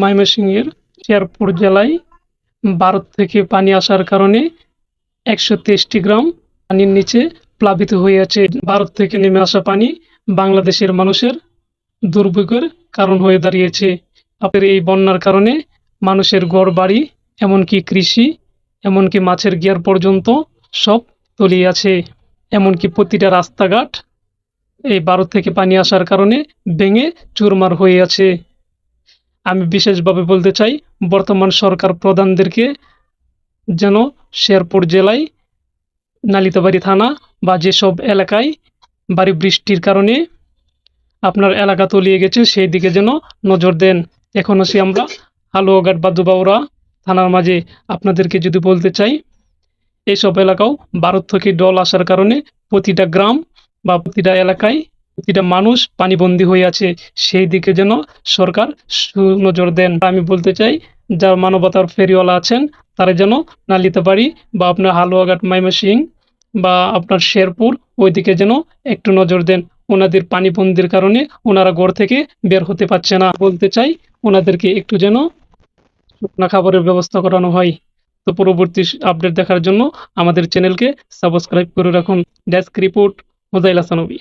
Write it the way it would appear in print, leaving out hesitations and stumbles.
ময়মনসিংহের শেরপুর জেলায় ভারত থেকে পানি আসার কারণে ১২৩টি গ্রাম পানির নিচে প্লাবিত হয়ে আছে। ভারত থেকে নেমে আসা পানি বাংলাদেশের মানুষের দুর্ভোগের কারণ হয়ে দাঁড়িয়েছে। আপনার এই বন্যার কারণে মানুষের ঘরবাড়ি, এমনকি কৃষি, এমনকি মাছের ঘের পর্যন্ত সব তলিয়ে আছে। এমনকি প্রতিটা রাস্তাঘাট এই ভারত থেকে পানি আসার কারণে ভেঙে চুরমার হয়ে আছে। আমি বিশেষভাবে বলতে চাই, বর্তমান সরকার প্রধানদেরকে যেন শেরপুর জেলায় নালিতাবাড়ি থানা বা যেসব এলাকায় ভারী বৃষ্টির কারণে আপনার এলাকা তলিয়ে গেছে সেই দিকে যেন নজর দেন। এখন আসি আমরা হালুয়াঘাট বা দুবাউড়া থানার মাঝে। আপনাদেরকে যদি বলতে চাই, এইসব এলাকাও ভারত থেকে ডল আসার কারণে প্রতিটা গ্রাম বা প্রতিটা এলাকায় প্রতিটা মানুষ পানিবন্দী হয়ে আছে। সেই দিকে যেন সরকার সুনজর দেন। আমি বলতে চাই, যারা মানবতার ফেরিওয়ালা আছেন তারা যেন নালিতাবাড়ি বা আপনার হালুয়াঘাট, ময়মনসিংহ বা আপনার শেরপুর ওইদিকে যেন একটু নজর দেন। ওনাদের পানিবন্দির কারণে ওনারা ঘর থেকে বের হতে পারছে না। বলতে চাই ওনাদেরকে একটু যেন শুকনা খাবারের ব্যবস্থা করানো হয়। তো পরবর্তী আপডেট দেখার জন্য আমাদের চ্যানেলকে সাবস্ক্রাইব করে রাখুন। ডেস্ক রিপোর্ট, মোজাইল হাসানবী।